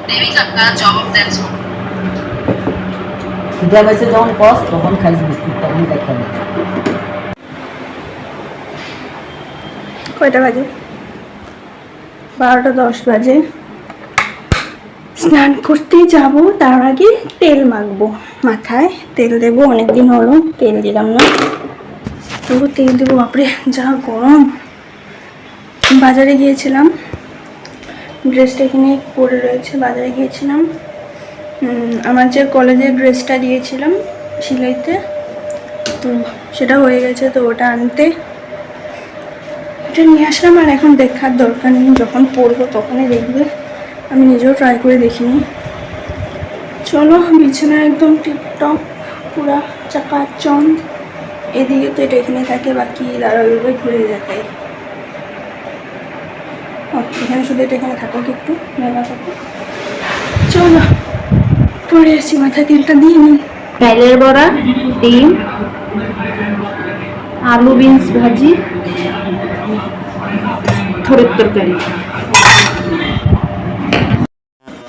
দেবিকা জবাব দেন খিদা পাইছে যখন কস তখন খাইস বিস্কুট তখন দেখাবি। কয়টা বাজে? 12টা 10 বাজে। স্নান করতে যাব, তার আগে তেল মাখবো, মাথায় তেল দেবো। অনেকদিন হলো তেল দিলাম না, তো তেল দেবো। বাপরে যা গরম। বাজারে গিয়েছিলাম, ড্রেসটা এখানে পরে রয়েছে। বাজারে গিয়েছিলাম, আমার যে কলেজের ড্রেসটা দিয়েছিলাম সেলাইতে, তো সেটা হয়ে গেছে, তো ওটা আনতে এটা নিয়ে আসলাম। আর এখন দেখার দরকার নেই, যখন পরবো তখনই দেখবে। আমি নিজেও ট্রাই করে দেখিনি। চলো, বিছানা একদম টিপটপ, পুরা চাকাচন্দ। এদিকে তো এটা এখানে থাকে, বাকি লাড়ালুড়ে ঘুরে যায়। এখানে শুধু এটা এখানে থাকুক, একটু মেলা থাকুক। চলো পরে আসছি, মাথায় তেলটা দিয়ে নিই। ডালের বড়া, ডিম, আলু বিনস ভাজি, থরের তরকারি।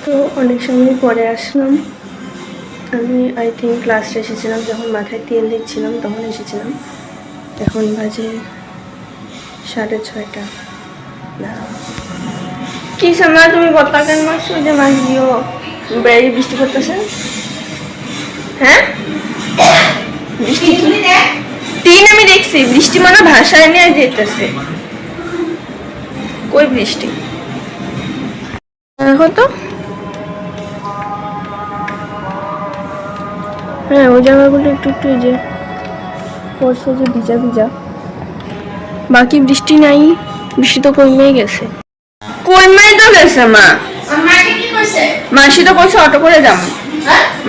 তো অনেক সময় পরে আসলাম। আমি আই থিঙ্ক ক্লাসে এসেছিলাম, যখন মাথায় তেল দিচ্ছিলাম তখন এসেছিলাম। এখন বাজে 6:30। কি সময় তুমি বত্তা কেন মারছো যে মাছ দিও? বাইরে বৃষ্টি পড়তেছে। হ্যাঁ, বৃষ্টি তিন আমি দেখছি, বৃষ্টি মানে ভাষায় নিয়ে যেতেছে। কই বৃষ্টি? হতো। হ্যাঁ, ওই জায়গাগুলো একটু একটু এই যে পড়ছে, যে ভিজা ভিজা। বাকি বৃষ্টি নাই, বৃষ্টি তো কমেই গেছে। কমেই তো গেছে মা। মাসি তো কইছে অটো করে যাবো।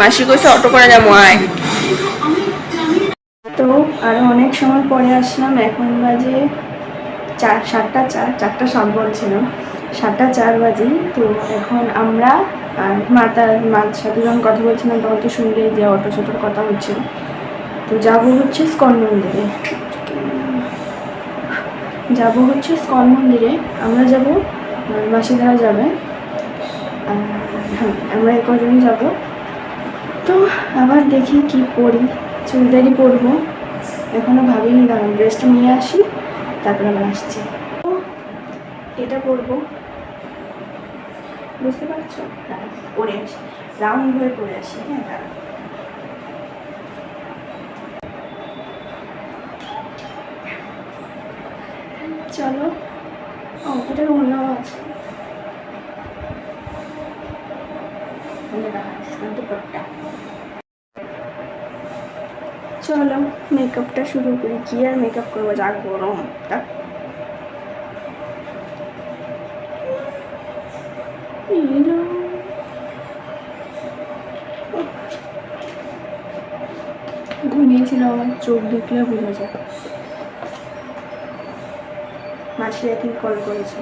মাসি কইছে অটো করে যাবো, আয়। তো আরো অনেক সময় পরে আসলাম। এখন বাজে 7:07 বলছিলাম, 7:04 বাজে। তো এখন আমরা আর মার সাথে যখন কথা বলছিলাম তখন তো শুনলে যে অটো ছোটোর কথা হচ্ছিল। তো যাবো হচ্ছে স্কন মন্দিরে, আমরা যাব, মাসিদারা যাবে, হ্যাঁ আমরা কজন যাব। তো আবার দেখি কি পরি, চুড়িদারই পরবো। এখনো ভাবিনি, দাঁড়ান ড্রেসটা নিয়ে আসি তারপর আবার আসছি। তো এটা পরবো, বুঝতে পারছো? হ্যাঁ, পরে আসি, রাউন্ড হয়ে পরে আসি। হ্যাঁ দাঁড়ান, চলো। ও, এটার অন্যও আছে। চলো মেকআপটা শুরু করি। কি আর মেকআপ করবো, যা গরম। ঘুমিয়েছিল, আমার চোখ দেখলে বোঝা যায়। মাসি এখন কল করেছে।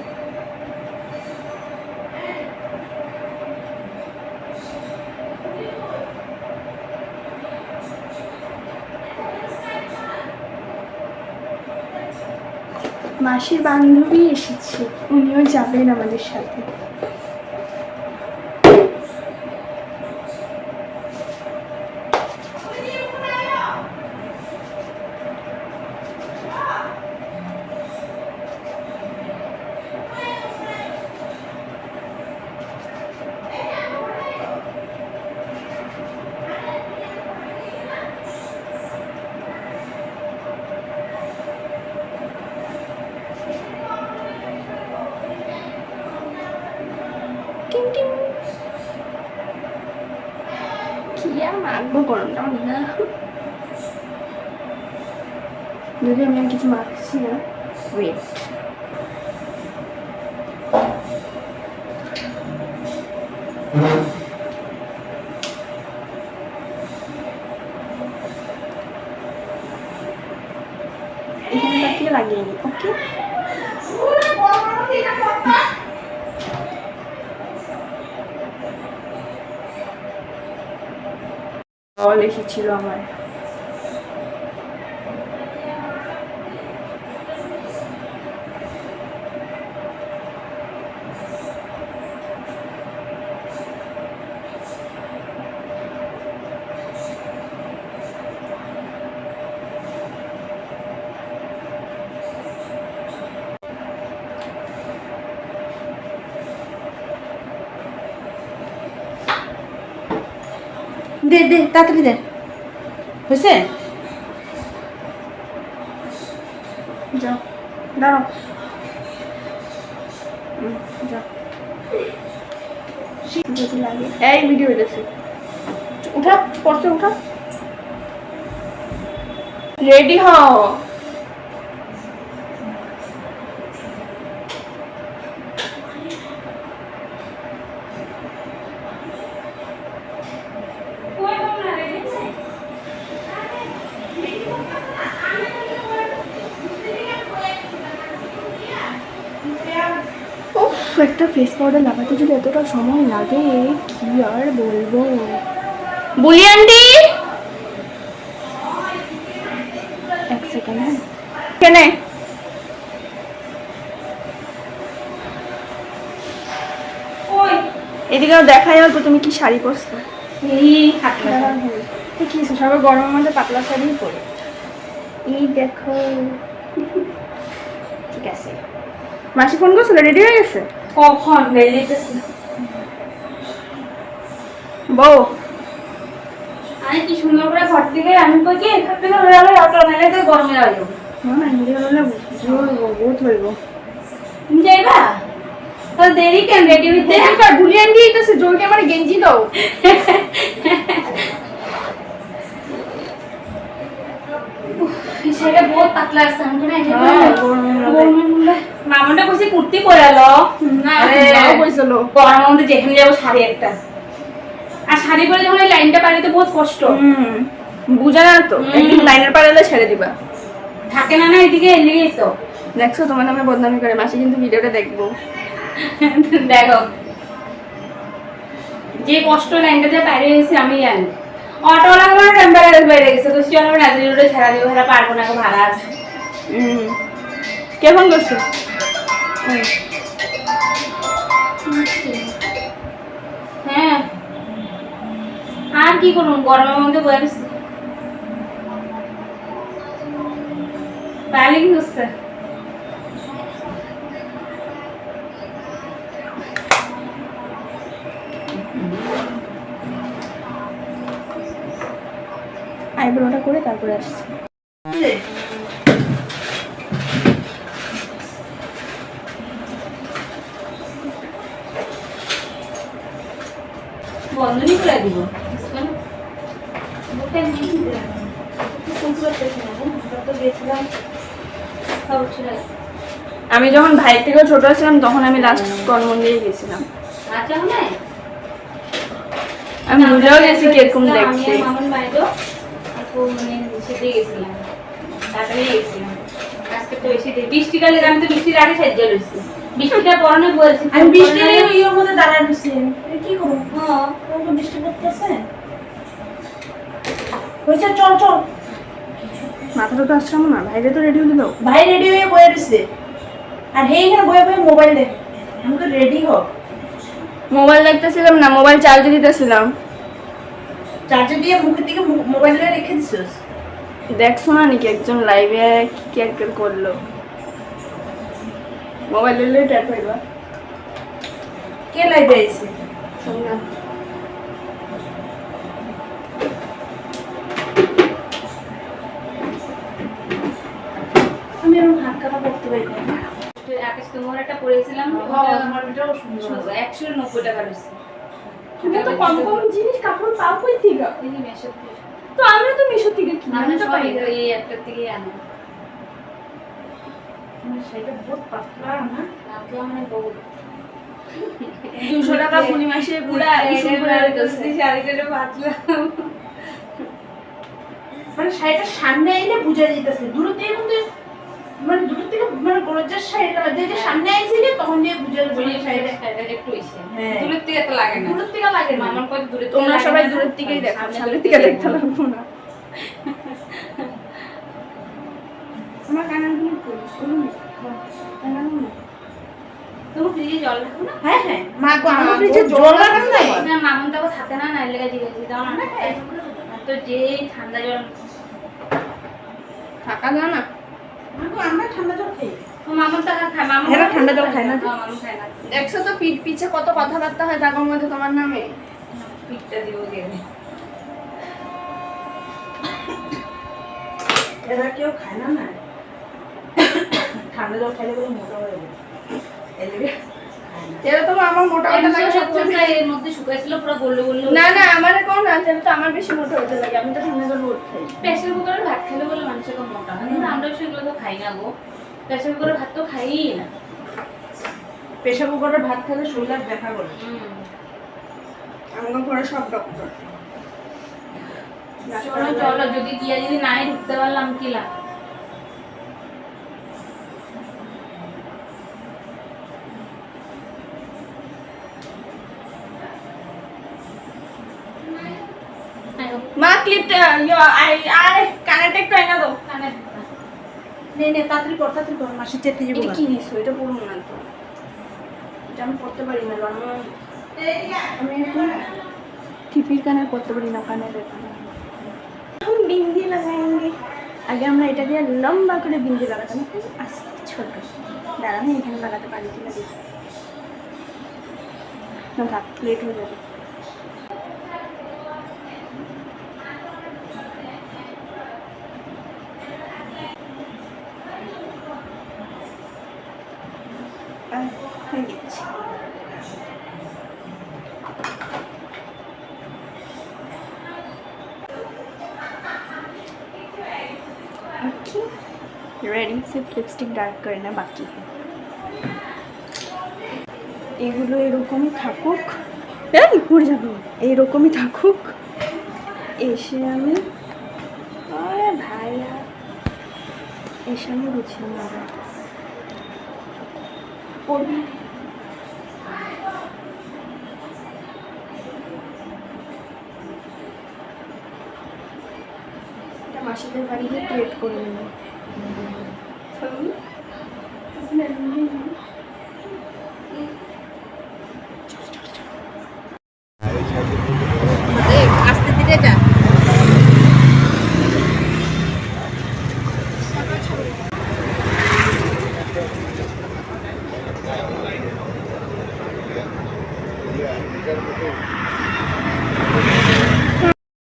মাসির বান্ধবী এসেছে, উনিও যাবেন আমাদের সাথে। কি আর মাখবো, গরমটা না, যদি আমি আর কিছু মাখছি না। ওয়েট, এখানে তাকিয়ে লাগিয়ে নি। ওকে, জল এসেছিল আমার। দে দে তাড়াতাড়ি দে হয়েছে যাও দাঁড়াও যাও যদি লাগে এই ভিডিও হইতেছে উঠা পড়তে উঠা রেডি হও একটা ফেস পাউডার লাগাতে যদি এতটা সময় লাগে কি আর বলবো বুলি আন্টি এক সেকেন্ড হ্যাঁ কেনে এদিকেও দেখাই অল্প তুমি কি শাড়ি পরছো এই হাতলা কি সবাই গরমের মধ্যে পাতলা শাড়ি পরে এই দেখো ঠিক আছে মাসি ফোন করছিল রেডি হয়ে গেছে কখন বেরিয়েছে বউ আমি কি সুন্দর করে ঘর থেকে আমি কই কি এখান থেকে হয়ে গেল অটো মেলে তো গরমে যাইও না না হিন্দি হলে বহুত হইব তুমি যাইবা তো দেরি কেন রেডি হইতে আর ভুলিয়ান দিয়ে দিতেছে জলদি আমার গেঞ্জি দাও সেটা বহুত পাতলা আছে আমি না এটা হ্যাঁ, মামনটা কইছে কুর্তি পরে আলো না আরে যাও কইছিল গরমের মধ্যে যেখানে যাবো শাড়ি একটা আর শাড়ি পরে যখন এই লাইনটা পারিতে বহুত কষ্ট বুঝা না তো একদিন লাইনের পারে এলে ছেড়ে দিবা থাকে না না এদিকে এলিয়েই তো দেখছো তোমার নামে বদনামি করে মাসি কিন্তু ভিডিওটা দেখবো দেখো যে কষ্ট লাইনটা যে বাইরে এসেছি আমি জানি অটোওয়ালা আমার টেম্পারেচার বাইরে গেছে তো চলো নাজরি রোডে ছেড়া দেবো হেরা পারবো না ভাড়া আছে কে ফোন করছো হ্যাঁ আর কি করবো গরমের মধ্যে বয়ে রয়েছি তাহলে কি হচ্ছে আইব্রোটা করে তারপরে আসছি বন্ধনই করে দিব আমি যখন ভাই থেকেও ছোট ছিলাম তখন আমি লাস্ট কর্মন্দিরে গেছিলাম আচ্ছা হ্যাঁ আমি বুঝেও গেছি কিরকম দেখতে মামুন বাইরো আপু মানে সেতে গেছিলাম তাড়াতাড়ি গেছিলাম আজকে তো বেশি বৃষ্টিকালে আমি তো বৃষ্টির আগে সাহায্য রয়েছি বৃষ্টিটা পরনে বলছি আমি বৃষ্টির ইয়ের মধ্যে দাঁড়ায় রয়েছি কি করবো হ্যাঁ তোমাকে বৃষ্টি পড়তেছে হয়েছে চল চল মাথাটা তো আসলাম না ভাইরে তো রেডি হয়ে দাও ভাই রেডি হয়ে বয়ে রয়েছে আর হে এখানে বয়ে বয়ে মোবাইল দেখ আমি তো রেডি হোক মোবাইল দেখতেছিলাম না মোবাইল চার্জে দিতেছিলাম চার্জার দিয়ে মুখের দিকে মোবাইলটা রেখে দিছিস দেখছো না নাকি একজন লাইভে কি ক্যারকেল করলো মোবাইল নিলে ট্যাপ হইবা কে লাইভে আইছে সোমনা আমি এরকম হাত কাটা করতে পারি না আকাশ তোমার একটা পড়েছিলাম আমার ভিডিও সুন্দর 190 টাকা রয়েছে তুমি তো কম কম জিনিস কাপড় পাও কই থেকে এই মেশো তো আমরা তো মিশো থেকে কিনি আমি আমি তো তো পাই পাই না এই একটা থেকে আনো আমার শাড়িটা বহুত পাতলা না আপনি মানে বহু 200 টাকা পুলি মাসে পুরা ইস্যু করে দিতেছে শাড়িটা পাতলা মানে শাড়িটা সামনে আইলে বুঝা যাইতেছে দূর থেকে কিন্তু মানে দূর থেকে মানে গরজার শাড়িটা যে সামনে আইছিলে তখন দিয়ে বুঝা যাবে শাড়িটা একটু ইসে হ্যাঁ। দূরের থেকে তো লাগে না দূর থেকে লাগে না মামার কত দূরে তোমরা সবাই দূরের থেকেই দেখো সামনের থেকে দেখতে লাগবো না আমার কানাগুলো কই কানাগুলো তুমি ফ্রিজে জল রাখো না হ্যাঁ হ্যাঁ মা গো আমার ফ্রিজে জল রাখা না না মামুন তো থাকে না না লেগে জিজ্ঞেস দাও না আর তো যে ঠান্ডা জল থাকা যায় না মা গো আমরা ঠান্ডা জল খাই ও মামুন তো খায় মামুন এরা ঠান্ডা জল খায় না? মামুন খায় না দেখছো তো পিছে কত কথাবার্তা হয় তার মধ্যে তোমার নামে পিঠটা দিব দিয়ে এরা কেউ খায় না না, ঠান্ডা জল খাইলে করে মোটা হয়ে যায়, এদিকে এটা তো আমার মোটা হতে লাগে সবচেয়ে। এর মধ্যে শুকাইছিল পুরো গোল্ড গোল্ড। না না আমার কোন না, এটা তো আমার বেশি মোটা হতে লাগে, আমি তো ঠান্ডা জল রোদ খাই। প্রেসার কুকারের ভাত খেলে বলে মানুষের কম মোটা হয় না, আমরা সেগুলো তো খাই না গো, প্রেসার কুকারের ভাত তো খাইই না। প্রেসার কুকারে ভাত খেলে শরীর ব্যথা করে। আমাকে ঘরে সব ডক্টর। চলো চলো, যদি গিয়া যদি নাই ঢুকতে পারলাম কি লাভ। মা ক্লিপটা কানেরটা একটু এনে দাও। নে নে তাড়াতাড়ি কর, তাড়াতাড়ি কর, মাসে চেতে যাবো। এটা কি দিছো? এটা পড়ুন না তো, এটা আমি পড়তে পারি না। আমি টিপির কানের পড়তে পারি না, কানের हम बिंदी लगाएंगे। আগে আমরা এটা দিয়ে লম্বা করে বিন্দি লাগাতাম, আস্তে ছোট। দাঁড়া না, এখানে লাগাতে পারি কিনা দেখি। না থাক, লেট হয়ে যাবে। হয়ে গেছে। रेडी, सिर्फ लिपस्टिक डार्क करना बाकी है। এগুলো এরকমই থাকুক, এই পড়ে যাবে, এইরকমই থাকুক। এসে আমি আরে ভাইয়া এসে আমি গুছিয়ে নেব। পড়বি এটা মাসিদের বাড়ি গিয়ে ট্রেড করে নেব। আস্তে ধীরে যা।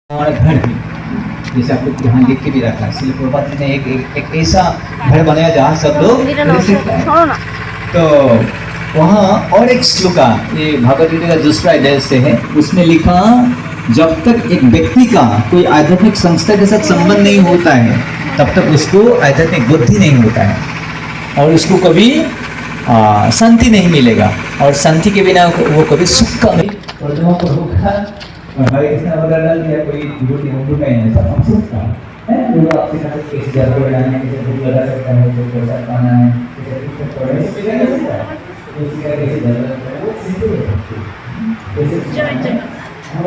हमारा घर भी जैसे आप लोग यहाँ लिख के भी रखा है, श्रील प्रभुपाद जी ने एक ऐसा घर बनाया जहाँ सब लोग रह सकते हैं। तो वहाँ और एक श्लोका, ये भगवद गीता का दूसरा अध्याय से है, उसमें लिखा जब तक एक व्यक्ति का कोई आध्यात्मिक संस्था के साथ संबंध नहीं होता है तब तक उसको आध्यात्मिक बुद्धि नहीं होता है और उसको कभी शांति नहीं मिलेगा और शांति के बिना वो कभी सुख का नहीं प्रथमा को होगा। और हरे कृष्ण वगैरह डाल दिया, कोई डिवोटी हिंदू का ही नहीं, सब हम सुनता है लोग आपसे कहते हैं कैसे जादू बनाना है, कैसे भूख लगा सकता है, कैसे पैसा पाना है, कैसे टीचर पढ़े, ऐसे नहीं कर सकता है। तो उसका कैसे जादू करता है, वो सिंपल है। कैसे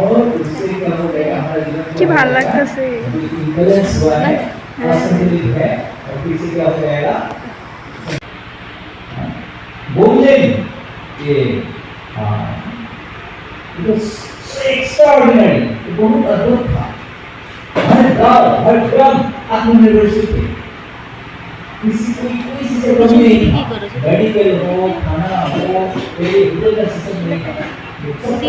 और उससे क्या हो गया हमारा जीवन কি ভালো লাগতেছে। इम्बैलेंस हुआ है, असंतुलित है और फिर से क्या हो जाएगा बोलने ये it was so extraordinary, बहुत अद्भुत था। हर गाँव हर ग्राम आत्मनिर्भर थे, किसी कोई चीज से कमी नहीं था। मेडिकल हो, खाना हो, ये इधर का सिस्टम नहीं था। कोई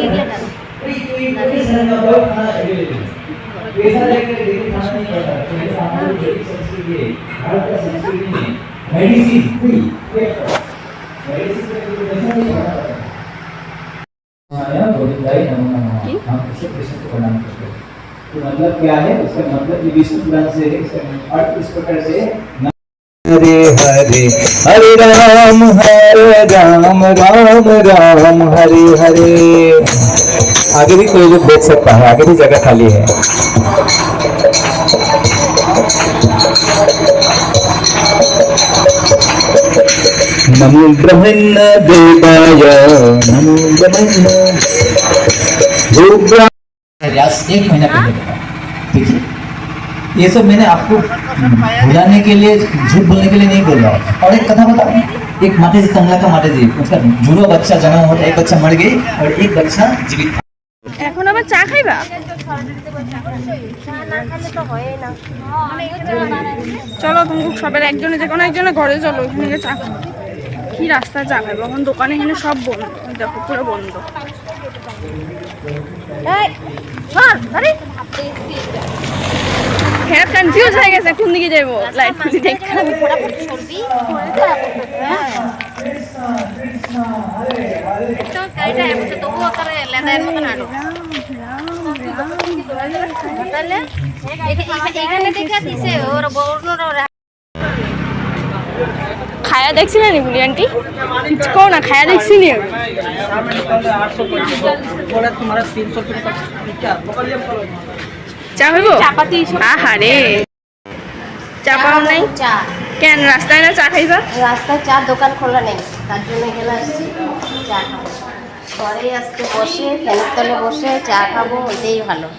सरकार का खाना अवेलेबल है, पैसा लेकर देखो खाना नहीं पड़ता। तो ये हमारे देश संस्कृति है, भारत का संस्कृति में मेडिसिन फ्री, मेडिसिन का कोई पैसा नहीं पड़ता। आया गोविंदाई नमो नमः, हम इसे कृष्ण को प्रणाम करते हैं। तो मतलब क्या है, उसका मतलब ये विष्णु पुराण से है, इसका अर्थ इस प्रकार से है, हरे हरे हरे राम राम राम हरे हरे। आगे भी कोई लोग देख सकता है, आगे भी जगह खाली है। नमो ब्रह्मण्य देवाय नमो ब्रह्मण्य प्रयास 1 महीना पहले था। देखिए ये सब मैंने आपको भुलाने के लिए, झूठ बोलने के लिए नहीं बोल रहा हूँ। और एक कथा बता, एक माता जी, तंगला का माता जी, उसका जुड़वा बच्चा जन्म होता, एक बच्चा मर गई और एक बच्चा जीवित था। এখন আবার চা খাইবা? চলো তুমি সবার একজনে যে কোনো একজনে ঘরে চলো, ওখানে চা খাবো। কি রাস্তায় চা খাইবো? এখন দোকানে এখানে সব বন্ধ, দেখো পুরো বন্ধ। এই, ধর, ধরে। হ্যাঁ কনফিউজ হয়ে গেছে কোন দিকে যাবো লাইট খুলি দেখ খায়া দেখছি না নিগুলি আন্টি কো না খায়া দেখছি নি চা হইব চাপাতি আহারে চা পাও নাই চা কেন রাস্তায় না চা খাইবা রাস্তায় চা দোকান খোলা নেই তার জন্য এখানে আসছি চা খাবো ঘরে আজকে বসে ফ্যানের তলে বসে চা খাবো ওইটাই ভালো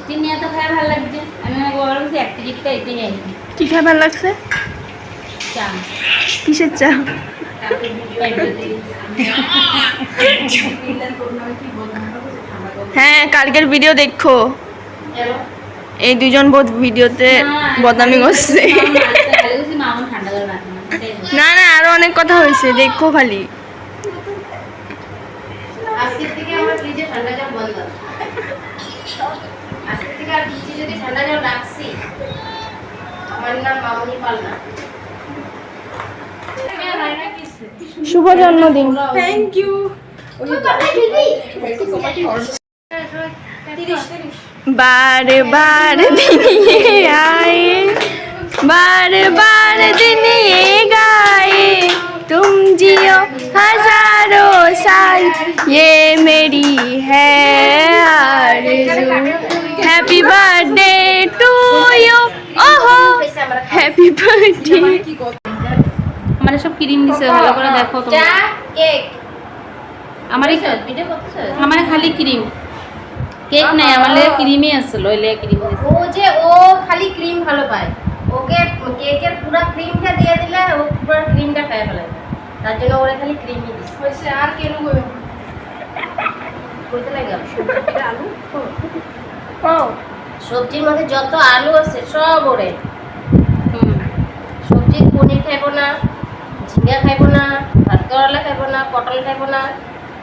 চিনি এত খাই ভালো লাগছে আমি বলছি এক টিকিটটা এটাই আনি কি খাই ভালো লাগছে চা কিসের চা তারপরে দুধ পাইবে হ্যাঁ কালকের ভিডিও দেখো এই দুজন বোধ ভিডিওতে বদনামি করছে মামুন ঠান্ডা করে রাখে না না আরো অনেক কথা হয়েছে দেখো খালি আজকের থেকে আমার ফ্রিজে ঠান্ডা জল বন্ধ আজকের থেকে আর ফ্রিজে যদি ঠান্ডা জল রাখছি আমার নাম মামুনি পালনা শুভ জন্মদিন থ্যাংক ইউ बार बार दिन ये आए बार बार दिन ये गाए तुम जियो हजारों साल ये मेरी है आरज़ू हैप्पी बर्थडे टू यू ओहो हैप्पी बर्थडे আমার সব ক্রিম দিছে ভালো করে দেখো চা তোমরা কেক আমার ভিডিও করতেছ আমার খালি ক্রিম কেক নাই আমার লেগে ক্রিমই আসছিল ওই লেগে ক্রিম ও যে ও খালি ক্রিম ভালো পায় ওকে কেকের পুরো ক্রিমটা দিয়ে দিলে ও পুরো ক্রিমটা খায় ফেলে তার জন্য ওরে খালি ক্রিমই দিস হয়েছে আর কেন গো কইতে লাগে সবজিতে আলু সবজির মধ্যে যত আলু আছে সব ওরে সবজি পনির খাইবো না ঝিঙ্গা খাইবো না ভাত করলা খাইবো না পটল খাইবো না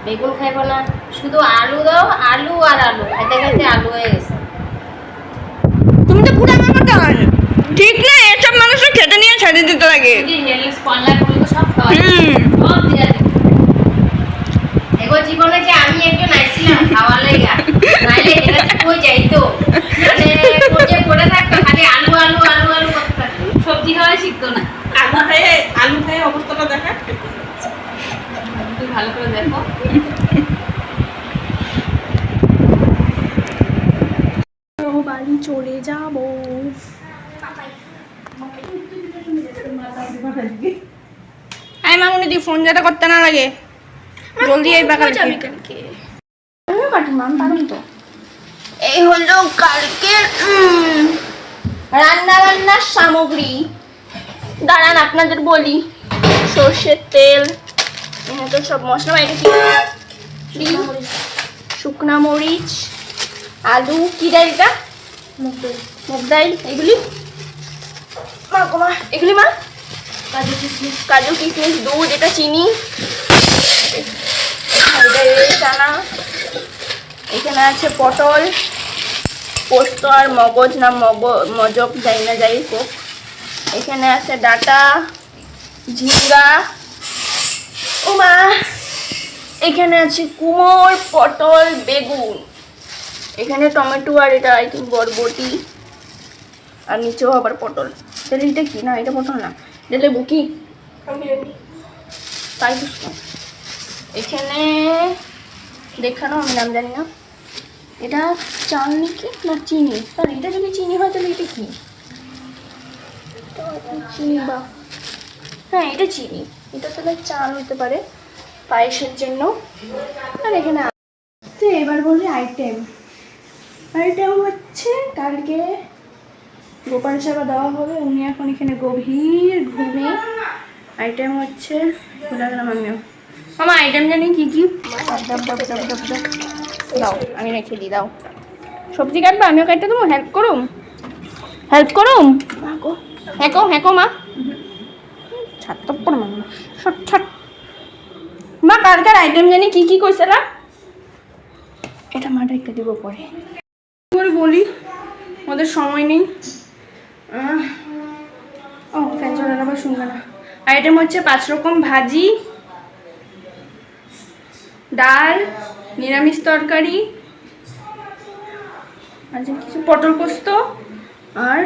বেগুন খাইবো না শুধু আলু দাও আলু আর আলু খাইতে খাইতে আলু হয়ে গেছে তুমি তো পুরা মতন ঠিক না এসব মানুষের খেতে নিয়ে ছেড়ে দিতে লাগে যদি হেলস পাল্লা করে তো সব খাওয়া হুম। সব দিয়া দিই এগো জীবনে যে আমি একজন আইছিলাম খাওয়া লাগা নাইলে এটা কই যাইতো মানে কোটে পড়ে থাকতো খালি আলু আলু আলু আলু করতে থাকতো সবজি খাওয়াই শিখতো না আলু খাই অবস্থাটা দেখা তুই ভালো করে দেখো বাড়ি চলে যাব আই মামুনি দি ফোন যেটা করতে না লাগে জলদি এই বাকাল যাবি কালকে এই হলো কালকের রান্না বান্নার সামগ্রী দাঁড়ান আপনাদের বলি সর্ষের তেল এখানে তো সব মশলা বাইরে কি শুকনা মরিচ আলু কি ডাল এটা মুগ ডাল এগুলি মা মা এগুলি মা কাজু কিশমিশ দুধ এটা চিনি চানা এখানে আছে পটল পোস্ত আর মগজ না মজক যাই না যাই হোক এখানে আছে ডাটা ঝিঙ্গা ও মা এখানে আছে কুমড় পটল বেগুন এখানে টমেটো আর এটা আই থিঙ্ক বরবটি আর নিচেও আবার পটল তাহলে এটা কি না এটা পটল না এটা লেবু কি তাই বুঝতো এখানে দেখানো আমি নাম জানি না এটা চাল নাকি না চিনি তাহলে এটা যদি চিনি হয় তাহলে এটা কি চিনি বা হ্যাঁ এটা চিনি এটা তাহলে চাল হতে পারে পায়েসের জন্য আর এখানে তো এবার বলি আইটেম হচ্ছে কালকে গোপাল সেবা দেওয়া হবে উনি এখন এখানে গভীর ঘুমে আইটেম হচ্ছে ভুলে গেলাম আমিও মামা আইটেম জানি কি কি দাও আমি রেখে দিই দাও সবজি কাটবা আমিও কাটতে দেবো হেল্প করুম হ্যাঁ মা ছাড় তো পড় মা ছট মা কালকার আইটেম জানি কি কি কইছিলা এটা মাটা একটু দিব পরে। করে বলি ওদের সময় নেই। ও ফ্যান চলার আবার শুনবে না। আইটেম হচ্ছে 5 রকম ভাজি, ডাল, নিরামিষ তরকারি, আজ কিছু পটল পোস্ত আর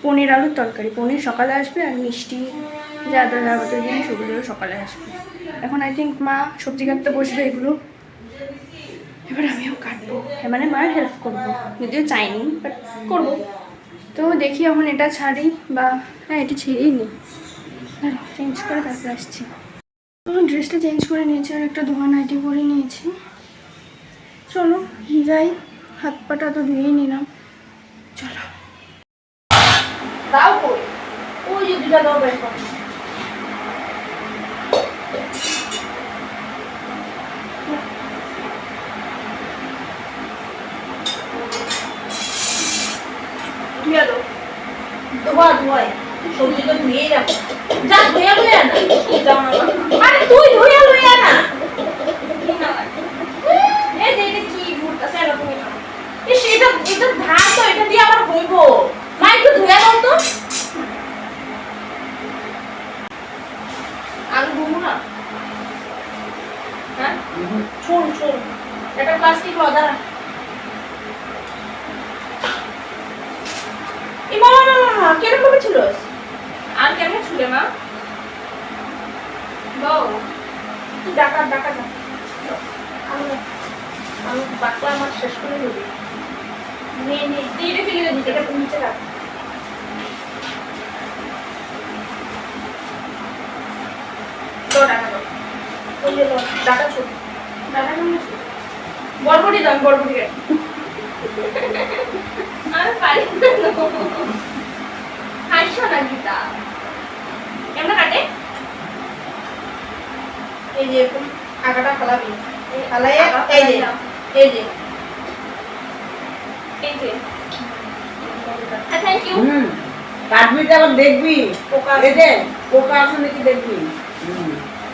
পনির আলুর তরকারি। পনির সকালে আসবে আর মিষ্টি যা যাবতীয় জিনিস ওগুলো সকালে আসবে। এখন আই থিঙ্ক মা সবজি কাটতে বসবে এগুলো, এবার আমিও কাটবো, মানে মার হেল্প করবো, যদিও চাইনি বাট করবো। তো দেখি এখন এটা ছাড়ি বা হ্যাঁ এটা ছেড়েই নিই, চেঞ্জ করে তারপরে আসছি। ড্রেসটা চেঞ্জ করে নিয়েছি আর একটা ধোয়া নাইটি পরে নিয়েছি। চলো যাই, হাত পাটা তো ধুয়েই নিলাম, চলো। দাও কই, ওই যে দুটা দাও বের করো। ধুয়ে দাও, ধোয়া সবজি তো ধুয়েই রাখো। যা ধুয়ে লইয়া না, আরে তুই ধুয়ে লইয়া না। এই যে এটা কি ঘুরতেছে এরকমই না। এটা ধার তো, এটা দিয়ে আবার হইব। মা একটু ধুয়ে দাও তো। আলু ঘুমু না, হ্যাঁ শোন এটা প্লাস্টিক লদা। না কেরম ভাবে ছিল আর কেমন ছুলে মা দাও ডাকা আমি বাকলা আমার শেষ করে দেবো। নে এটা ফেলে দিতে, এটা নিচে রাখ। তো ডাকা দাও, ওই যে ডাকা ছোট ডাকা বরবটি দাও, বরবটি আর পারি হাসছো না গীতা। কেমন কাটে? এই যে এরকম আগাটা ফালাবি, ফালাই এই যে থ্যাংক ইউ। কাটবি তো আবার দেখবি পোকা, এই যে পোকা আছে নাকি দেখবি।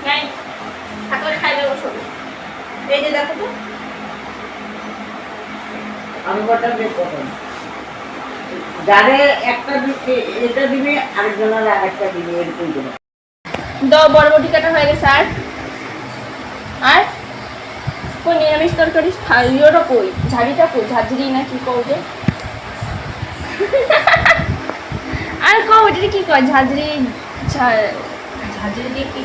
নাই থাকলে খাইবে বসো। এই যে দেখো তো আমি কটা বের করব, যারে একটা এটা দিবি আরেকজনের আরেকটা দিবি, এরকম দিবি। দাও বরবটি কাটা হয়ে গেছে। আর কই নিরামিষ তরকারি ইয়েটা কই, ঝাড়িটা কই, ঝাঁঝরি না কি কও যে, আর কও ওটা কি কয়, ঝাঁঝরি ঝাঁঝরি দিয়ে কি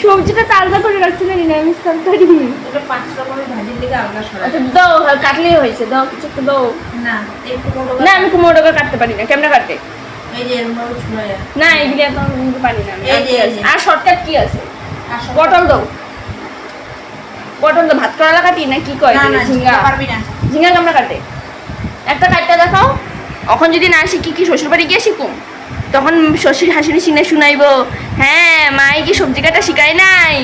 সবজিটা তাজা করে রাখছি না নিরামিষ তরকারি। ওটা 5 রকমের ভাজির দিকে আলাদা সরা। আচ্ছা দাও, কাটলেই হয়েছে, দাও কিছু একটু দাও। না একটু বড় না আমি কুমড়ো ডগা কাটতে পারি না, কেমনে কাটে? এই যে এর মধ্যে ছুঁড়ায়া না এগুলি এখন পারি না আমি। এই যে আর শর্টকাট কি আছে? আসো পটল দাও, পটল দাও। ভাত করালা কাটি না কি কয়? না না ঝিঙ্গা পারবি না। ঝিঙ্গা কেমন কাটে? একটা কাটটা দেখাও। এখন যদি না শিখি কি শ্বশুর বাড়ি গিয়ে শিখুম, তখন শ্বশুর হাসিনি সিনে শুনাইবো, হ্যাঁ মাই কি সবজি কাটা শিখাই নাই।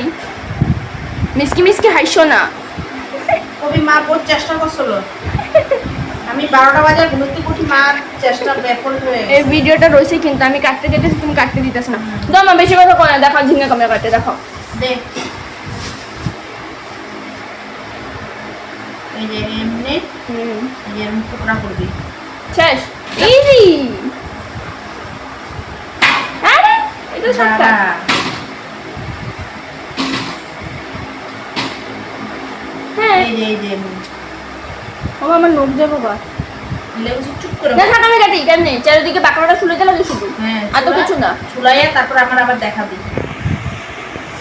মিসকি হাসছো না। কবি মা বহুত চেষ্টা করছিল, আমি 12টা বাজার ঘুরতে উঠি, মার চেষ্টা ব্যাফল হয়ে এই ভিডিওটা রয়েছে কিন্তু আমি কাটতে যেতেছি, তুমি কাটতে দিতেছ না। দাও মা বেশি কথা কয় না, দেখাও ঝিঙ্গা কেমন কাটে দেখাও। দেখ এই যে এমনি এই যে এরকম টুকরা করবি। শেষ, ইজি। আরে এটা সস্তা। হ্যাঁ এই যে ও আমার নোট দে বাবা। লেবু চুপ করে না থাক আমি কাটি কেন নেই, চারিদিকে বাঁকড়াটা শুলে দিলে শুধু, হ্যাঁ আর তো কিছু না। চুলাইয়া তারপর আমার আবার দেখাবি।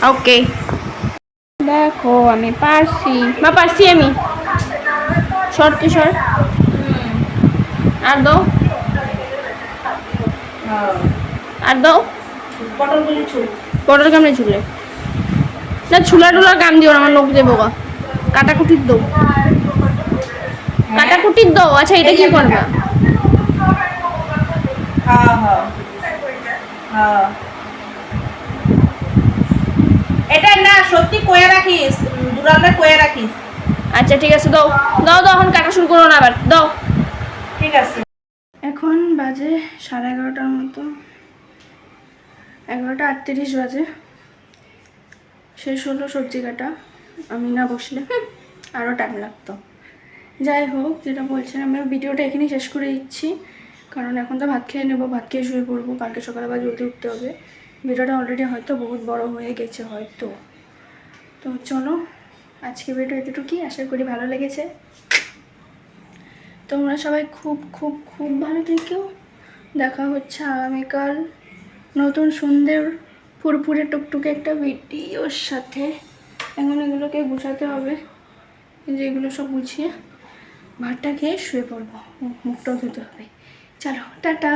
ওকে দেখো আমি পারছি, মা পারছি আমি। শর্ট কি শর্ট? আর দাও, আর দাও। পটলগুলি ছুল, পটল কেমনে ঝুলে না, ছুলা টুলার কাম দিও না, আমার লোক দেবো গা। কাটাকুটির দাও, কাটাকুটির দাও। আচ্ছা এটা কি করবা? এটা না সত্যি কয়ে রাখিস, দুরালে কয়ে রাখিস। আচ্ছা ঠিক আছে, দাও দাও দাও, এখন কাটা শুরু করো না আবার, দাও। ঠিক আছে। এখন বাজে 11:30টার মতো, 11:38 বাজে। শেষ হলো সবজি কাটা, আমি না বসলে। আরও টাইম লাগতো। যাই হোক, যেটা বলছিলাম, আমি ভিডিওটা এখানেই শেষ করে দিচ্ছি, কারণ এখন তো ভাত খেয়ে নেবো, ভাত খেয়ে শুয়ে পড়বো, কালকে সকালে আবার জলদি উঠতে হবে। ভিডিওটা অলরেডি হয়তো বহুত বড় হয়ে গেছে হয়তো। তো চলো, আজকে ভিডিও এতটুকুই, আশা করি ভালো লেগেছে। তোমরা সবাই খুব খুব খুব ভালো থেকো। দেখা হচ্ছে আগামীকাল নতুন সুন্দর ফুরফুরে টুকটুকে একটা ভিডিওর সাথে। এখন এগুলোকে গুছাতে হবে, যেগুলো সব গুছিয়ে ভাতটা খেয়ে শুয়ে পড়বো, মুখটাও ধুতে হবে। চলো, টাটা।